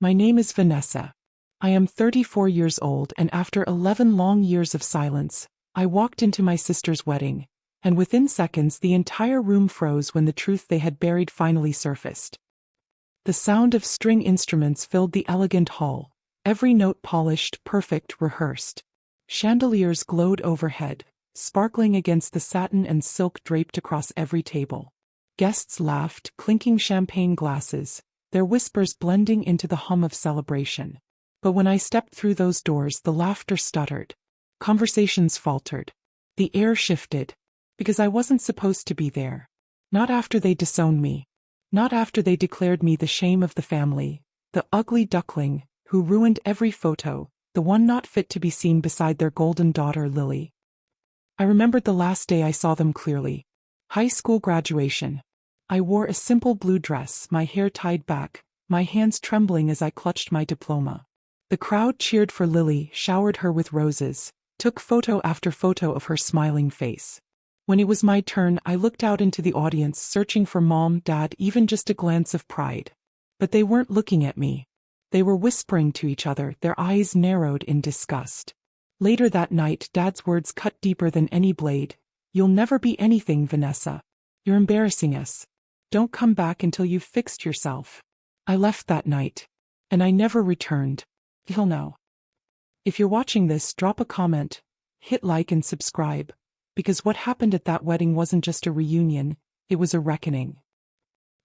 My name is Vanessa. I am 34 years old, and after 11 long years of silence, I walked into my sister's wedding, and within seconds the entire room froze when the truth they had buried finally surfaced. The sound of string instruments filled the elegant hall, every note polished, perfect, rehearsed. Chandeliers glowed overhead, sparkling against the satin and silk draped across every table. Guests laughed, clinking champagne glasses, their whispers blending into the hum of celebration. But when I stepped through those doors, the laughter stuttered. Conversations faltered. The air shifted. Because I wasn't supposed to be there. Not after they disowned me. Not after they declared me the shame of the family, the ugly duckling, who ruined every photo, the one not fit to be seen beside their golden daughter Lily. I remembered the last day I saw them clearly. High school graduation. I wore a simple blue dress, my hair tied back, my hands trembling as I clutched my diploma. The crowd cheered for Lily, showered her with roses, took photo after photo of her smiling face. When it was my turn, I looked out into the audience, searching for mom, dad, even just a glance of pride. But they weren't looking at me. They were whispering to each other, their eyes narrowed in disgust. Later that night, Dad's words cut deeper than any blade. "You'll never be anything, Vanessa. You're embarrassing us. Don't come back until you've fixed yourself." I left that night. And I never returned. Till now. If you're watching this, drop a comment, hit like and subscribe. Because what happened at that wedding wasn't just a reunion, it was a reckoning.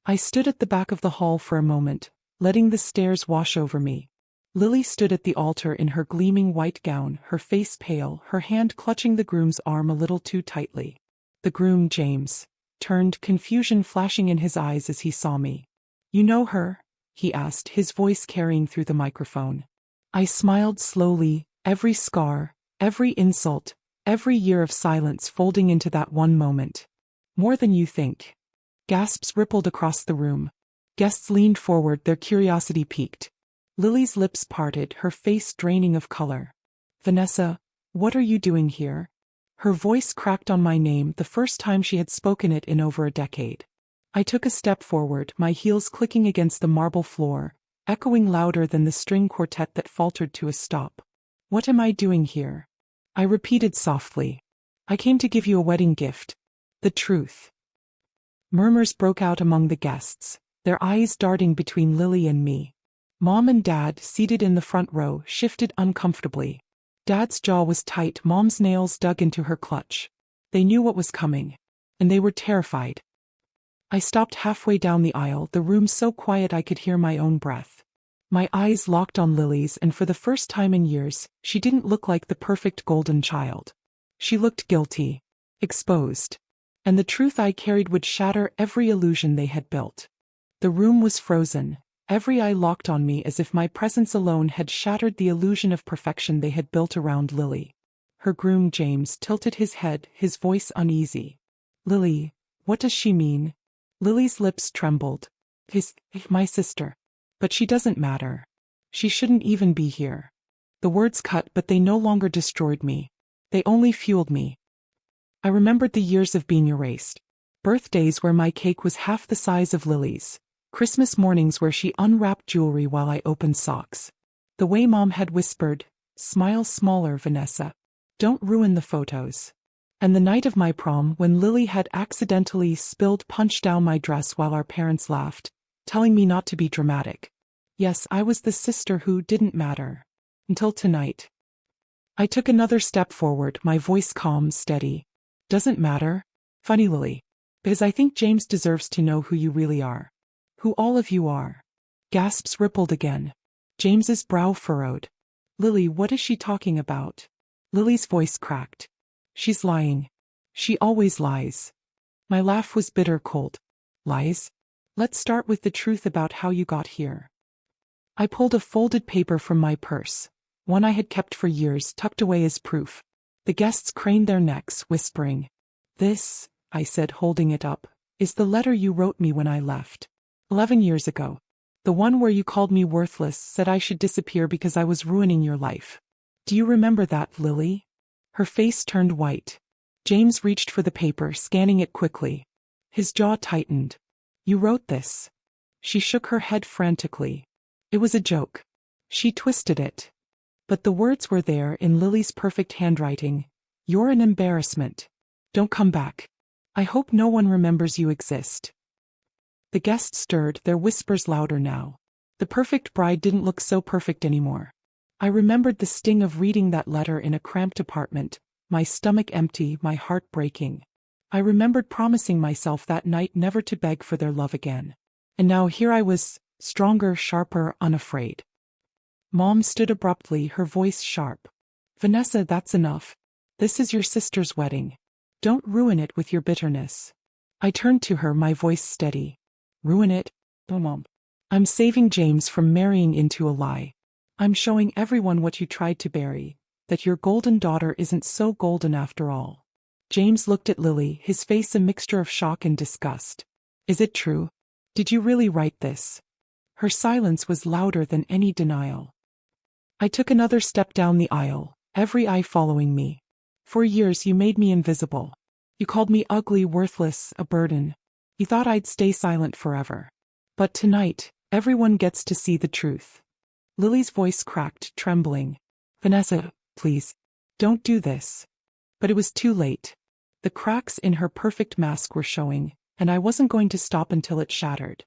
I stood at the back of the hall for a moment, letting the stares wash over me. Lily stood at the altar in her gleaming white gown, her face pale, her hand clutching the groom's arm a little too tightly. The groom, James, turned, confusion flashing in his eyes as he saw me. "You know her?" he asked, his voice carrying through the microphone. I smiled slowly, every scar, every insult, every year of silence folding into that one moment. "More than you think." Gasps rippled across the room. Guests leaned forward, their curiosity piqued. Lily's lips parted, her face draining of color. "Vanessa, what are you doing here?" Her voice cracked on my name, the first time she had spoken it in over a decade. I took a step forward, my heels clicking against the marble floor, echoing louder than the string quartet that faltered to a stop. "What am I doing here?" I repeated softly. "I came to give you a wedding gift. The truth." Murmurs broke out among the guests, their eyes darting between Lily and me. Mom and Dad, seated in the front row, shifted uncomfortably. Dad's jaw was tight, Mom's nails dug into her clutch. They knew what was coming. And they were terrified. I stopped halfway down the aisle, the room so quiet I could hear my own breath. My eyes locked on Lily's, and for the first time in years, she didn't look like the perfect golden child. She looked guilty, exposed. And the truth I carried would shatter every illusion they had built. The room was frozen, every eye locked on me as if my presence alone had shattered the illusion of perfection they had built around Lily. Her groom, James, tilted his head, his voice uneasy. "Lily, what does she mean?" Lily's lips trembled. My sister. But she doesn't matter. She shouldn't even be here." The words cut, but they no longer destroyed me. They only fueled me. I remembered the years of being erased. Birthdays where my cake was half the size of Lily's. Christmas mornings where she unwrapped jewelry while I opened socks. The way Mom had whispered, "Smile smaller, Vanessa. Don't ruin the photos." And the night of my prom, when Lily had accidentally spilled punch down my dress while our parents laughed, telling me not to be dramatic. Yes, I was the sister who didn't matter. Until tonight. I took another step forward, my voice calm, steady. "Doesn't matter? Funny, Lily. Because I think James deserves to know who you really are. Who all of you are." Gasps rippled again. James's brow furrowed. "Lily, what is she talking about?" Lily's voice cracked. "She's lying. She always lies." My laugh was bitter cold. "Lies? Let's start with the truth about how you got here." I pulled a folded paper from my purse, one I had kept for years, tucked away as proof. The guests craned their necks, whispering. "This," I said, holding it up, "is the letter you wrote me when I left. 11 years ago. The one where you called me worthless, said I should disappear because I was ruining your life. Do you remember that, Lily?" Her face turned white. James reached for the paper, scanning it quickly. His jaw tightened. "You wrote this?" She shook her head frantically. It was a joke. She twisted it. But the words were there in Lily's perfect handwriting. You're an embarrassment. Don't come back. I hope no one remembers you exist. The guests stirred, their whispers louder now. The perfect bride didn't look so perfect anymore. I remembered the sting of reading that letter in a cramped apartment, my stomach empty, my heart breaking. I remembered promising myself that night never to beg for their love again. And now here I was, stronger, sharper, unafraid. Mom stood abruptly, her voice sharp. Vanessa, that's enough. This is your sister's wedding. Don't ruin it with your bitterness. I turned to her, my voice steady. Ruin it? Oh, Mom. I'm saving James from marrying into a lie. I'm showing everyone what you tried to bury, that your golden daughter isn't so golden after all. James looked at Lily, his face a mixture of shock and disgust. Is it true? Did you really write this? Her silence was louder than any denial. I took another step down the aisle, every eye following me. For years you made me invisible. You called me ugly, worthless, a burden. You thought I'd stay silent forever. But tonight, everyone gets to see the truth. Lily's voice cracked, trembling. Vanessa, please, don't do this. But it was too late. The cracks in her perfect mask were showing, and I wasn't going to stop until it shattered.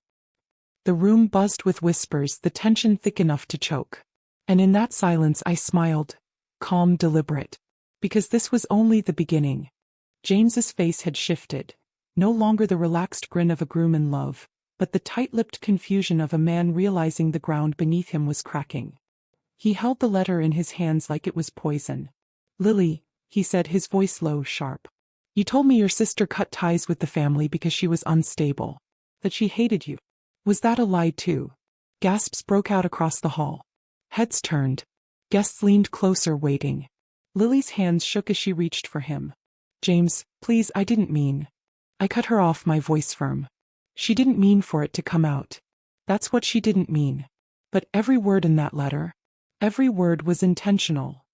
The room buzzed with whispers, the tension thick enough to choke. And in that silence I smiled, calm, deliberate. Because this was only the beginning. James's face had shifted. No longer the relaxed grin of a groom in love, but the tight-lipped confusion of a man realizing the ground beneath him was cracking. He held the letter in his hands like it was poison. Lily, he said, his voice low, sharp. You told me your sister cut ties with the family because she was unstable. That she hated you. Was that a lie too? Gasps broke out across the hall. Heads turned. Guests leaned closer, waiting. Lily's hands shook as she reached for him. James, please, I didn't mean. I cut her off, my voice firm. She didn't mean for it to come out. That's what she didn't mean. But every word in that letter, every word was intentional.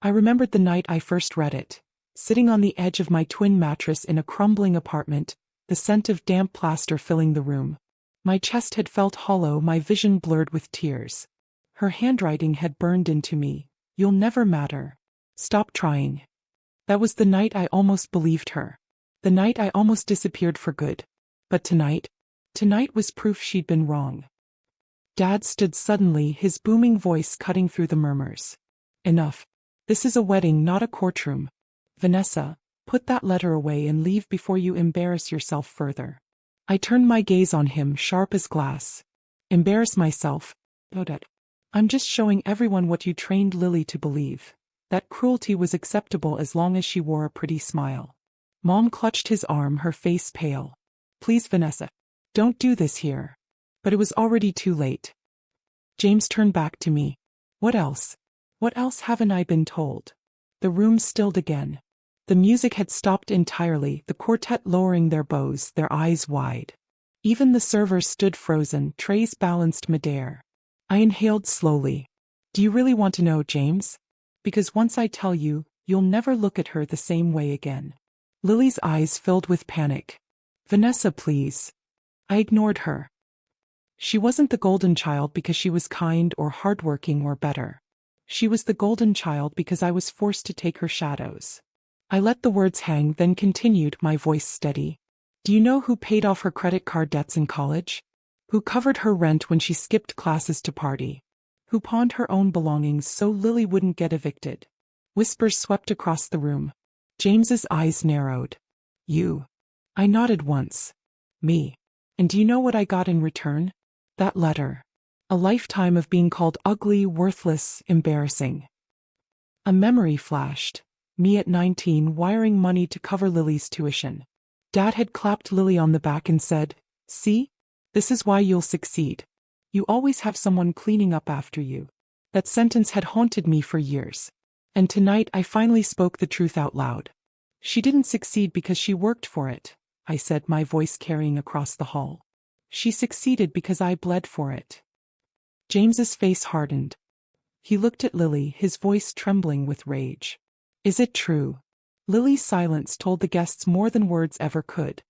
I remembered the night I first read it, sitting on the edge of my twin mattress in a crumbling apartment, the scent of damp plaster filling the room. My chest had felt hollow, my vision blurred with tears. Her handwriting had burned into me. You'll never matter. Stop trying. That was the night I almost believed her. The night I almost disappeared for good. But tonight was proof she'd been wrong. Dad stood suddenly, his booming voice cutting through the murmurs. Enough. This is a wedding, not a courtroom. Vanessa, put that letter away and leave before you embarrass yourself further. I turned my gaze on him, sharp as glass. Embarrass myself? Odette. I'm just showing everyone what you trained Lily to believe. That cruelty was acceptable as long as she wore a pretty smile. Mom clutched his arm, her face pale. Please, Vanessa. Don't do this here. But it was already too late. James turned back to me. What else? What else haven't I been told? The room stilled again. The music had stopped entirely, the quartet lowering their bows, their eyes wide. Even the servers stood frozen, trays balanced midair. I inhaled slowly. Do you really want to know, James? Because once I tell you, you'll never look at her the same way again. Lily's eyes filled with panic. Vanessa, please. I ignored her. She wasn't the golden child because she was kind or hardworking or better. She was the golden child because I was forced to take her shadows. I let the words hang, then continued, my voice steady. Do you know who paid off her credit card debts in college? Who covered her rent when she skipped classes to party? Who pawned her own belongings so Lily wouldn't get evicted? Whispers swept across the room. James's eyes narrowed. You. I nodded once. Me. And do you know what I got in return? That letter. A lifetime of being called ugly, worthless, embarrassing. A memory flashed. Me at 19 wiring money to cover Lily's tuition. Dad had clapped Lily on the back and said, See? This is why you'll succeed. You always have someone cleaning up after you. That sentence had haunted me for years. And tonight I finally spoke the truth out loud. She didn't succeed because she worked for it, I said, my voice carrying across the hall. She succeeded because I bled for it. James's face hardened. He looked at Lily, his voice trembling with rage. Is it true? Lily's silence told the guests more than words ever could.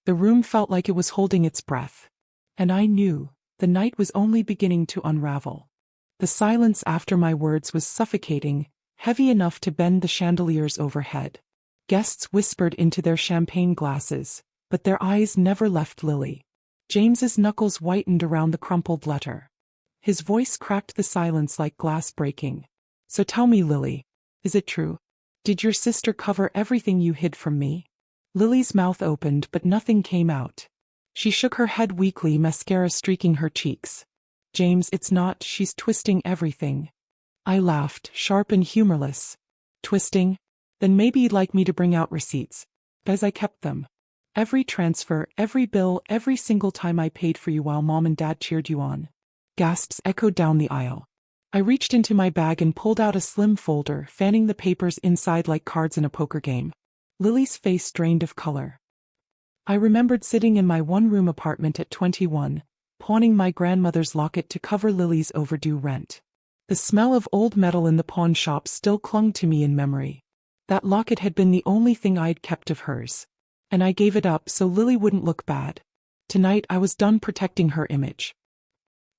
The room felt like it was holding its breath. And I knew. The night was only beginning to unravel. The silence after my words was suffocating, heavy enough to bend the chandeliers overhead. Guests whispered into their champagne glasses, but their eyes never left Lily. James's knuckles whitened around the crumpled letter. His voice cracked the silence like glass breaking. So tell me, Lily, is it true? Did your sister cover everything you hid from me? Lily's mouth opened but nothing came out. She shook her head weakly, mascara streaking her cheeks. James, it's not, she's twisting everything. I laughed, sharp and humorless. Twisting? Then maybe you'd like me to bring out receipts. As I kept them. Every transfer, every bill, every single time I paid for you while Mom and Dad cheered you on. Gasps echoed down the aisle. I reached into my bag and pulled out a slim folder, fanning the papers inside like cards in a poker game. Lily's face drained of color. I remembered sitting in my one-room apartment at 21, pawning my grandmother's locket to cover Lily's overdue rent. The smell of old metal in the pawn shop still clung to me in memory. That locket had been the only thing I'd kept of hers. And I gave it up so Lily wouldn't look bad. Tonight I was done protecting her image.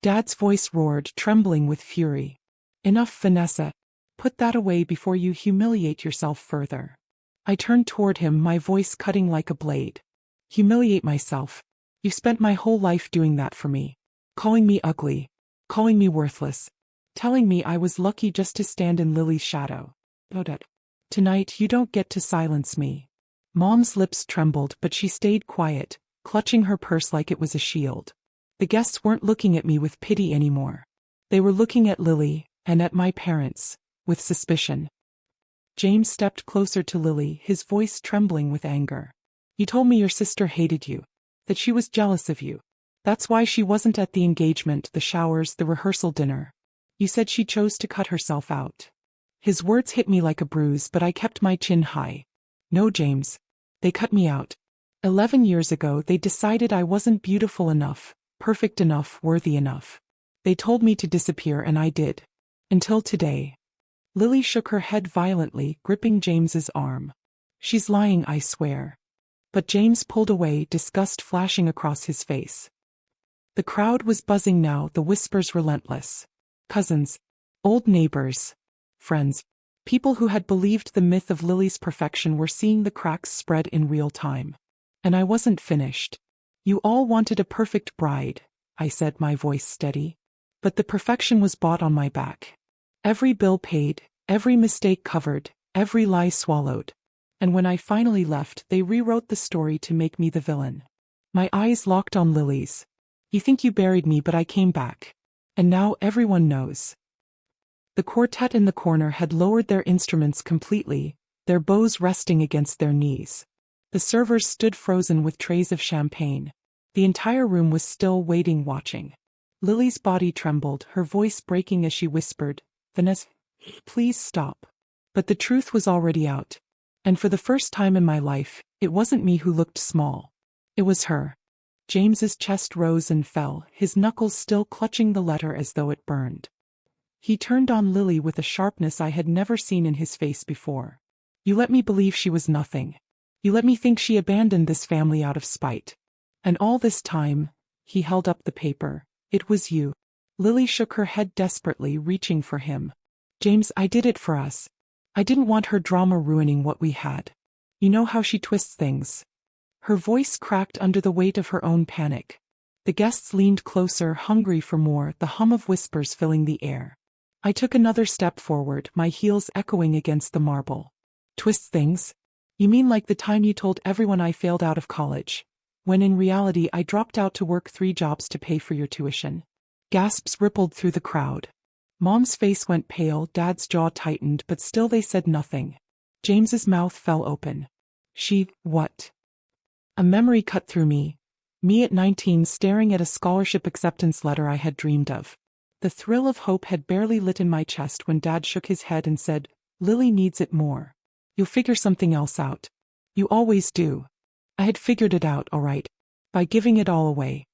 Dad's voice roared, trembling with fury. Enough, Vanessa. Put that away before you humiliate yourself further. I turned toward him, my voice cutting like a blade. Humiliate myself? You spent my whole life doing that for me. Calling me ugly. Calling me worthless. Telling me I was lucky just to stand in Lily's shadow. But tonight you don't get to silence me. Mom's lips trembled, but she stayed quiet, clutching her purse like it was a shield. The guests weren't looking at me with pity anymore. They were looking at Lily, and at my parents, with suspicion. James stepped closer to Lily, his voice trembling with anger. You told me your sister hated you, that she was jealous of you. That's why she wasn't at the engagement, the showers, the rehearsal dinner. You said she chose to cut herself out. His words hit me like a bruise, but I kept my chin high. No, James. They cut me out. 11 years ago they decided I wasn't beautiful enough, perfect enough, worthy enough. They told me to disappear and I did. Until today. Lily shook her head violently, gripping James's arm. She's lying, I swear. But James pulled away, disgust flashing across his face. The crowd was buzzing now, the whispers relentless. Cousins. Old neighbors. Friends. People who had believed the myth of Lily's perfection were seeing the cracks spread in real time. And I wasn't finished. You all wanted a perfect bride, I said, my voice steady. But the perfection was bought on my back. Every bill paid, every mistake covered, every lie swallowed. And when I finally left, they rewrote the story to make me the villain. My eyes locked on Lily's. You think you buried me, but I came back. And now everyone knows. The quartet in the corner had lowered their instruments completely, their bows resting against their knees. The servers stood frozen with trays of champagne. The entire room was still waiting, watching. Lily's body trembled, her voice breaking as she whispered, Vanessa, please stop. But the truth was already out. And for the first time in my life, it wasn't me who looked small. It was her. James's chest rose and fell, his knuckles still clutching the letter as though it burned. He turned on Lily with a sharpness I had never seen in his face before. You let me believe she was nothing. You let me think she abandoned this family out of spite. And all this time, he held up the paper, it was you. Lily shook her head desperately, reaching for him. James, I did it for us. I didn't want her drama ruining what we had. You know how she twists things. Her voice cracked under the weight of her own panic. The guests leaned closer, hungry for more, the hum of whispers filling the air. I took another step forward, my heels echoing against the marble. Twists things? You mean like the time you told everyone I failed out of college, when in reality I dropped out to work 3 jobs to pay for your tuition? Gasps rippled through the crowd. Mom's face went pale, Dad's jaw tightened, but still they said nothing. James's mouth fell open. What? A memory cut through me. Me at 19 staring at a scholarship acceptance letter I had dreamed of. The thrill of hope had barely lit in my chest when Dad shook his head and said, Lily needs it more. You'll figure something else out. You always do. I had figured it out, all right. By giving it all away.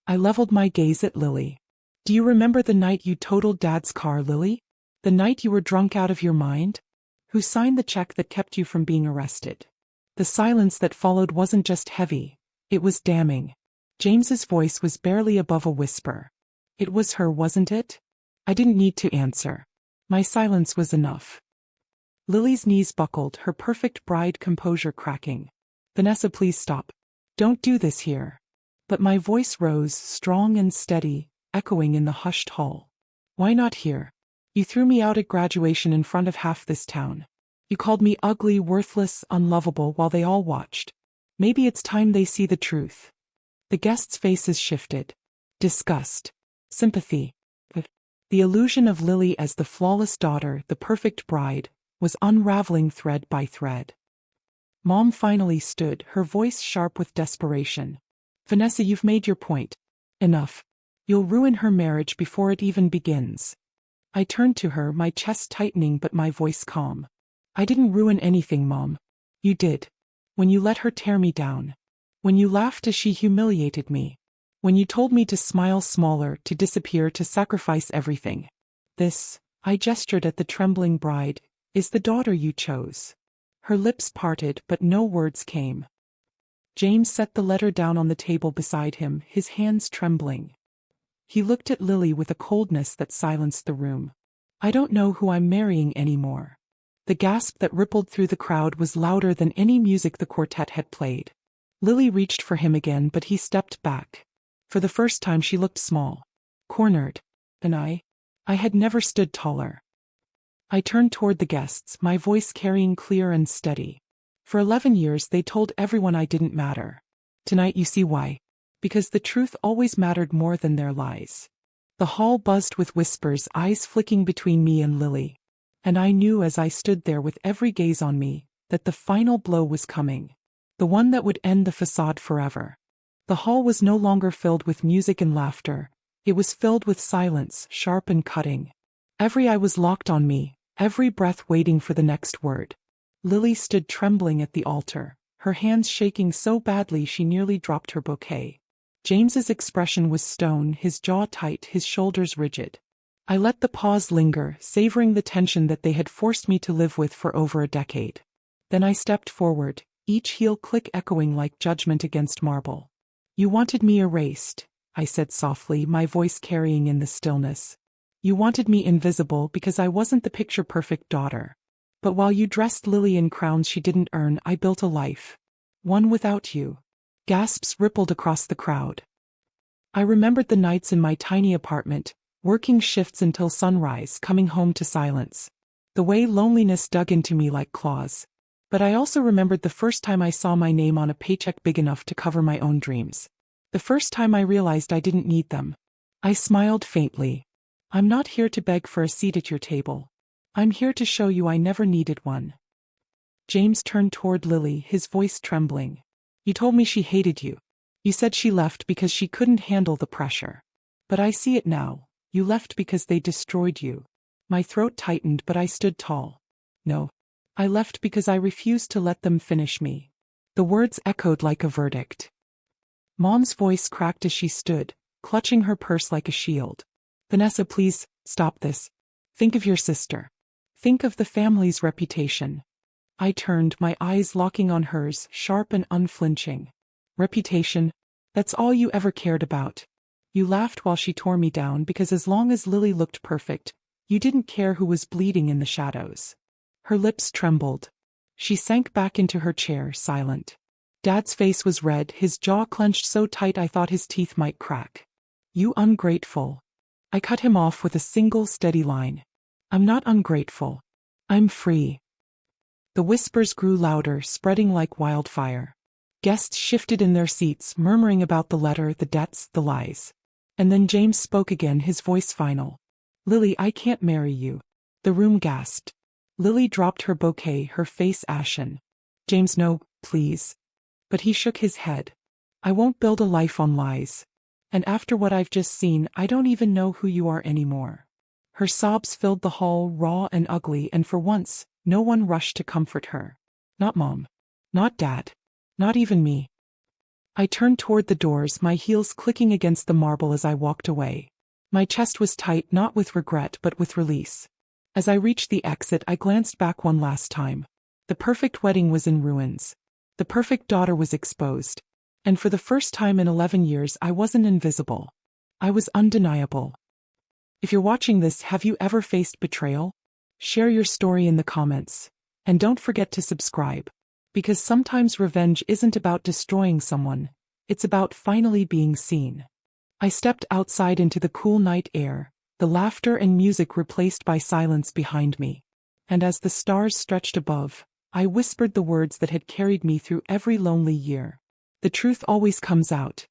I leveled my gaze at Lily. Do you remember the night you totaled Dad's car, Lily? The night you were drunk out of your mind? Who signed the check that kept you from being arrested? The silence that followed wasn't just heavy. It was damning. James's voice was barely above a whisper. It was her, wasn't it? I didn't need to answer. My silence was enough. Lily's knees buckled, her perfect bride composure cracking. Vanessa, please stop. Don't do this here. But my voice rose, strong and steady, echoing in the hushed hall. Why not here? You threw me out at graduation in front of half this town. You called me ugly, worthless, unlovable while they all watched. Maybe it's time they see the truth. The guests' faces shifted. Disgust. Sympathy. The illusion of Lily as the flawless daughter, the perfect bride, was unraveling thread by thread. Mom finally stood, her voice sharp with desperation. Vanessa, you've made your point. Enough. You'll ruin her marriage before it even begins. I turned to her, my chest tightening but my voice calm. I didn't ruin anything, Mom. You did. When you let her tear me down. When you laughed as she humiliated me. When you told me to smile smaller, to disappear, to sacrifice everything. This, I gestured at the trembling bride, is the daughter you chose. Her lips parted but no words came. James set the letter down on the table beside him, his hands trembling. He looked at Lily with a coldness that silenced the room. I don't know who I'm marrying anymore. The gasp that rippled through the crowd was louder than any music the quartet had played. Lily reached for him again but he stepped back. For the first time she looked small. Cornered. And I had never stood taller. I turned toward the guests, my voice carrying clear and steady. For 11 years they told everyone I didn't matter. Tonight you see why. Because the truth always mattered more than their lies. The hall buzzed with whispers, eyes flicking between me and Lily. And I knew as I stood there with every gaze on me, that the final blow was coming. The one that would end the facade forever. The hall was no longer filled with music and laughter. It was filled with silence, sharp and cutting. Every eye was locked on me, every breath waiting for the next word. Lily stood trembling at the altar, her hands shaking so badly she nearly dropped her bouquet. James's expression was stone, his jaw tight, his shoulders rigid. I let the pause linger, savoring the tension that they had forced me to live with for over a decade. Then I stepped forward, each heel click echoing like judgment against marble. You wanted me erased, I said softly, my voice carrying in the stillness. You wanted me invisible because I wasn't the picture-perfect daughter. But while you dressed Lily in crowns she didn't earn, I built a life. One without you. Gasps rippled across the crowd. I remembered the nights in my tiny apartment, working shifts until sunrise, coming home to silence. The way loneliness dug into me like claws. But I also remembered the first time I saw my name on a paycheck big enough to cover my own dreams. The first time I realized I didn't need them. I smiled faintly. I'm not here to beg for a seat at your table. I'm here to show you I never needed one. James turned toward Lily, his voice trembling. You told me she hated you. You said she left because she couldn't handle the pressure. But I see it now. You left because they destroyed you. My throat tightened but I stood tall. No. I left because I refused to let them finish me. The words echoed like a verdict. Mom's voice cracked as she stood, clutching her purse like a shield. Vanessa, please, stop this. Think of your sister. Think of the family's reputation. I turned, my eyes locking on hers, sharp and unflinching. Reputation? That's all you ever cared about. You laughed while she tore me down because as long as Lily looked perfect, you didn't care who was bleeding in the shadows. Her lips trembled. She sank back into her chair, silent. Dad's face was red, his jaw clenched so tight I thought his teeth might crack. You ungrateful. I cut him off with a single steady line. I'm not ungrateful. I'm free. The whispers grew louder, spreading like wildfire. Guests shifted in their seats, murmuring about the letter, the debts, the lies. And then James spoke again, his voice final. Lily, I can't marry you. The room gasped. Lily dropped her bouquet, her face ashen. James, no, please. But he shook his head. I won't build a life on lies. And after what I've just seen, I don't even know who you are anymore. Her sobs filled the hall, raw and ugly, and for once, no one rushed to comfort her. Not Mom. Not Dad. Not even me. I turned toward the doors, my heels clicking against the marble as I walked away. My chest was tight, not with regret but with release. As I reached the exit, I glanced back one last time. The perfect wedding was in ruins. The perfect daughter was exposed. And for the first time in 11 years, I wasn't invisible. I was undeniable. If you're watching this, have you ever faced betrayal? Share your story in the comments. And don't forget to subscribe. Because sometimes revenge isn't about destroying someone, it's about finally being seen. I stepped outside into the cool night air, the laughter and music replaced by silence behind me. And as the stars stretched above, I whispered the words that had carried me through every lonely year. The truth always comes out,